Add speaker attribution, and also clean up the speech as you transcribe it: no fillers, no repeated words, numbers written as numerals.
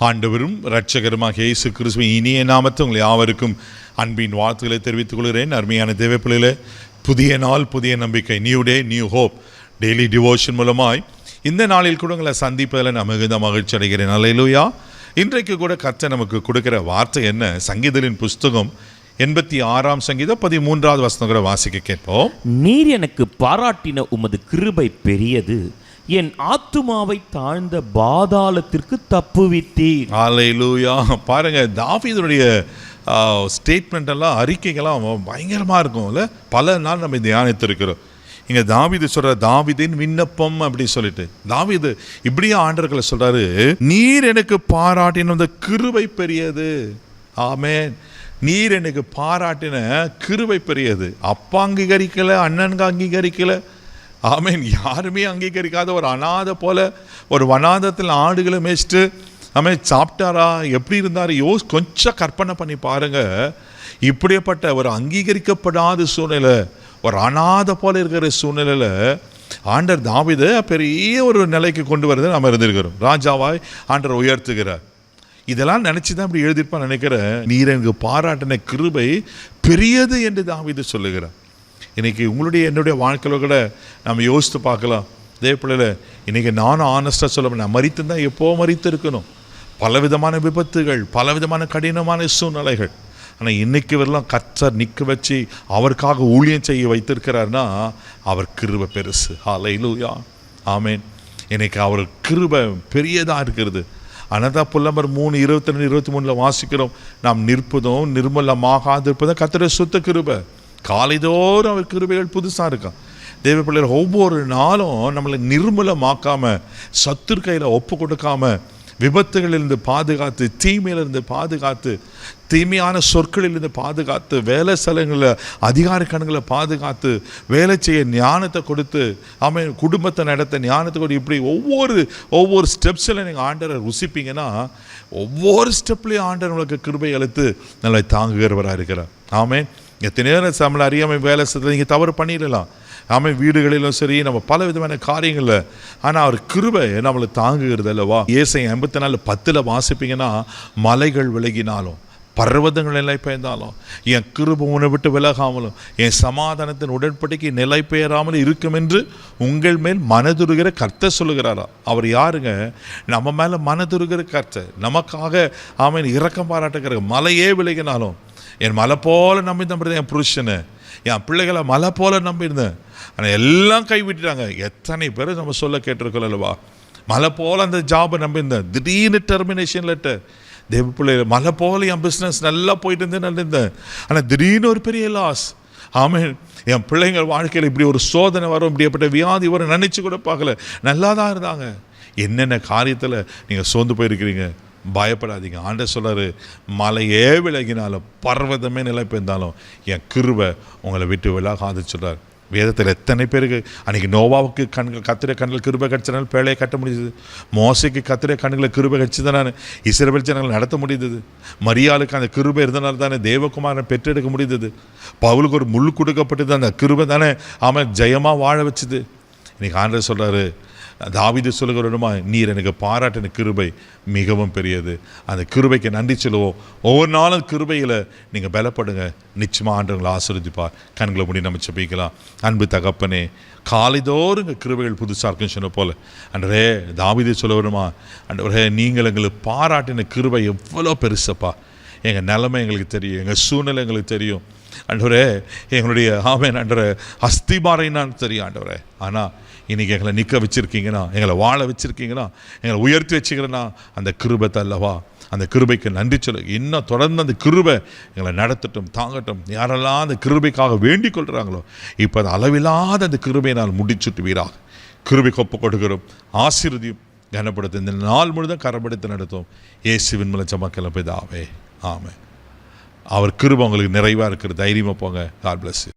Speaker 1: ஆண்டவரும் இரட்சகருமாக இயேசு கிறிஸ்துவின் இனிய நாமத்தில் உங்கள் யாவருக்கும் அன்பின் வாழ்த்துக்களை தெரிவித்துக் கொள்கிறேன். அருமையான தேவப்பிள்ளைகளே, புதிய நாள், புதிய நம்பிக்கை, new day new hope daily devotion மூலமாய் இந்த நாளில் கூட உங்களை சந்திப்பதில் நான் மிகுந்த மகிழ்ச்சி அடைகிறேன். அல்லேலூயா. இன்றைக்கு கூட கர்த்தர் நமக்கு கொடுக்கிற வார்த்தை என்ன? சங்கீதத்தின் புஸ்தகம் 86 சங்கீதம் 13வது வசனம் கூட வாசிக்க கேட்போம்.
Speaker 2: நீர் எனக்கு பாராட்டின உமது கிருபை பெரியது, என் ஆத்துமாவை தாழ்ந்த பாதாளத்திற்கு தப்புவித்தீர்.
Speaker 1: அல்லேலூயா. பாருங்க, தாவீதுடைய ஸ்டேட்மெண்ட் எல்லாம், அறிக்கைகள்லாம் பயங்கரமாக இருக்கும் இல்லை? பல நாள் நம்ம தியானித்திருக்கிறோம். இங்கே தாவீது சொல்ற தாவீதின் விண்ணப்பம் அப்படி சொல்லிட்டு தாவீது இப்படியே ஆண்டவர்களை சொல்றாரு, நீர் எனக்கு பாராட்டின அந்த கிருபை பெரியது. ஆமென். நீர் எனக்கு பாராட்டின கிருபை பெரியது. அப்பா அங்கீகரிக்கலை, அண்ணனுக்கு அங்கீகரிக்கலை. ஆமென். யாருமே அங்கீகரிக்காத ஒரு அநாதை போல ஒரு வனாந்தத்தில் ஆடுகளை மேய்ச்சிட்டு ஆமென் சாப்பிட்டாரா, எப்படி இருந்தார்? கொஞ்சம் கற்பனை பண்ணி பாருங்க. இப்படிப்பட்ட ஒரு அங்கீகரிக்கப்படாத சூழ்நிலை, ஒரு அநாதை போல இருக்கிற சூழ்நிலையில் ஆண்டவர் தாவீதை பெரிய ஒரு நிலைக்கு கொண்டு வரது நம்ம இருந்திருக்கிறோம். ராஜாவாய் ஆண்டவர் உயர்த்துகிறார். இதெல்லாம் நினச்சி தான் இப்படி எழுதியிருப்பான்னு நினைக்கிறேன். நீர் எனக்கு பாராட்டின கிருபை பெரியது என்று தாவீது சொல்லுகிறார். இன்றைக்கி உங்களுடைய என்னுடைய வாழ்க்கையில் கூட நம்ம யோசித்து பார்க்கலாம். இதே பிள்ளைல இன்றைக்கி நானும் ஆனஸ்டாக சொல்ல, நான் மறித்து தான் எப்போ மறித்து இருக்கணும். பலவிதமான விபத்துகள், பலவிதமான கடினமான சூழ்நிலைகள். ஆனால் இன்றைக்கு வரலாம் கர்த்தர் நிற்க வச்சு அவருக்காக ஊழியம் செய்ய வைத்திருக்கிறார்னா அவர் கிருபை பெருசு. அல்லேலூயா. ஆமென். இன்றைக்கி அவர் கிருபை பெரியதாக இருக்கிறது. ஆனால் தான் புலம்பர் 3:22, 23 வாசிக்கிறோம், நாம் நிற்பதும் நிர்மலமாகாது இருப்பதும் கர்த்தருடைய சுத்த கிருபை. காலைதோறும் அவர் கிருபைகள் புதுசாக இருக்கான். தேவ பிள்ளைகள் ஒவ்வொரு நாளும் நம்மளை நிர்மலமாக்காமல், சத்துரு கையில் ஒப்பு கொடுக்காமல், விபத்துகளிலிருந்து பாதுகாத்து, தீமையிலிருந்து பாதுகாத்து, தீமையான சொற்களிலிருந்து பாதுகாத்து, வேலை ஸ்தலங்களில் அதிகார கணங்களை பாதுகாத்து, வேலை செய்ய ஞானத்தை கொடுத்து, ஆமென், குடும்பத்தை நடத்த ஞானத்தை கொடுத்து, இப்படி ஒவ்வொரு ஸ்டெப்ஸில் நீங்கள் ஆண்டரை ருசிப்பீங்கன்னா ஒவ்வொரு ஸ்டெப்லேயும் ஆண்டர் உங்களுக்கு கிருபை அளித்து நல்லா தாங்குகிறவராக இருக்கிறார். ஆமென். எத்தனை நேரம் நம்மளை அறியாமல் வேலை செய்யறது நீங்கள் தவறு பண்ணிடலாம். ஆமாம், வீடுகளிலும் சரி, நம்ம பல விதமான காரியங்களில். ஆனால் அவர் கிருபை நம்மளை தாங்குகிறது அல்லவா? ஏசாயா 84:10 வாசிப்பீங்கன்னா, மலைகள் விலகினாலும், பர்வதங்கள் நிலை பெயர்ந்தாலும், என் கிருபை உன்னை விட்டு விலகாமலும், என் சமாதானத்தின் உடன்படிக்கை நிலை பெயராமல் இருக்கும் என்று உங்கள் மேல் மனதுருகிற கர்த்தர் சொல்லுகிறாரா? அவர் யாருங்க? நம்ம மேலே மனதுருகிற கர்த்தர், நமக்காக ஆமென் இரக்கம் பாராட்டுகிற. மலையே விலகினாலும், என் மலை போல நம்பியிருந்தேன் என் புருஷனை, என் பிள்ளைகளை மலை போல நம்பியிருந்தேன், ஆனால் எல்லாம் கைவிட்டுட்டாங்க. எத்தனை பேர் நம்ம சொல்ல கேட்டிருக்கோம் அல்லவா? மலை போல் அந்த ஜாபை நம்பியிருந்தேன், திடீர்னு டெர்மினேஷன் லெட்டர். தேவ பிள்ளைகள், மலை போல் என் பிஸ்னஸ் நல்லா போயிட்டு இருந்தேன், ஆனால் திடீர்னு ஒரு பெரிய லாஸ். ஆமென். என் பிள்ளைங்கள் வாழ்க்கையில் இப்படி ஒரு சோதனை வரும், இப்படிப்பட்ட வியாதி வரும் நினச்சி கூட பார்க்கல, நல்லா தான் இருந்தாங்க. என்னென்ன காரியத்தில் நீங்கள் சோர்ந்து போயிருக்கிறீங்க? பயப்படாதீங்க. ஆண்டவர் சொல்றாரு, மலையே விலகினாலும், பர்வதமே நிலை பெயர்ந்தாலும் என் கிருபை உங்களை விட்டு விலகாது சொல்றார். வேதத்தில் எத்தனை பேருக்கு அன்றைக்கி நோவாவுக்கு கத்திர கண்ணில் கிருபை கடிச்சதுனால பேழையை கட்ட முடியுது. மோசைக்கு கத்திர கண்ணுகளை கிருபை கடிச்சதுனால இஸ்ரவேல் ஜனங்களை நடத்த முடிந்தது. மரியாளுக்கு அந்த கிருபை இருந்தனால தானே தேவகுமாரனை பெற்றெடுக்க முடிந்தது. பவுலுக்கு ஒரு முள் கொடுக்கப்பட்டது, அந்த கிருபை தானே அவன் ஜெயமாக வாழ வச்சுது. இன்னைக்கு ஆண்டவர் சொல்கிறாரு, தாவீது சொல்லுகிறோமா, நீர் எனக்கு பாராட்டின கிருபை மிகவும் பெரியது. அந்த கிருபைக்கு நன்றி சொல்லுவோம். ஒவ்வொரு நாளும் கிருபையில் நீங்கள் பலப்படுங்க. நிச்சயமாக ஆண்டவங்களை ஆசீர்வதிப்பார். கண்களை முடி நம்ம ஜெபிக்கலாம். அன்பு தகப்பனே, காலைதோறும் கிருபைகள் புதுசாக இருக்குன்னு சொன்ன போல அன்றே தாவீது சொல்லுவோமா, அன்றவரே நீங்கள் எங்களுக்கு பாராட்டின கிருபை எவ்வளோ பெருசப்பா. எங்கள் நிலைமை எங்களுக்கு தெரியும், எங்கள் சூழ்நிலை எங்களுக்கு தெரியும் ஆண்டவரே. எங்களுடைய ஆமென் ஆண்டவரே அஸ்திபாரைனான்னு தெரியும் ஆண்டவரே. ஆனால் இன்றைக்கி எங்களை நிற்க வச்சுருக்கீங்கன்னா, எங்களை வாழ வச்சுருக்கீங்கன்னா, எங்களை உயர்த்தி வச்சுக்கிறேன்னா அந்த கிருபை அல்லவா? அந்த கிருபைக்கு நன்றி சொல்லு. இன்னும் தொடர்ந்து அந்த கிருபை எங்களை நடத்தட்டும், தாங்கட்டும். யாரெல்லாம் அந்த கிருபைக்காக வேண்டிக் கொள்கிறாங்களோ இப்போ அது அளவில்லாத அந்த கிருபையை நான் முடிச்சுட்டு வீராக கிருபை கொப்பு கொடுக்கிறோம். ஆசீர்வதியும் கனப்படுத்த இந்த நாள் முழுதும் கரப்படுத்தி நடத்தும். இயேசுவின் மூலம் ஜெபக்கேல பிதாவே, ஆமென். அவர் கிருபை உங்களுக்கு நிறைவாக இருக்கிற. தைரியமாக போங்க. God bless you.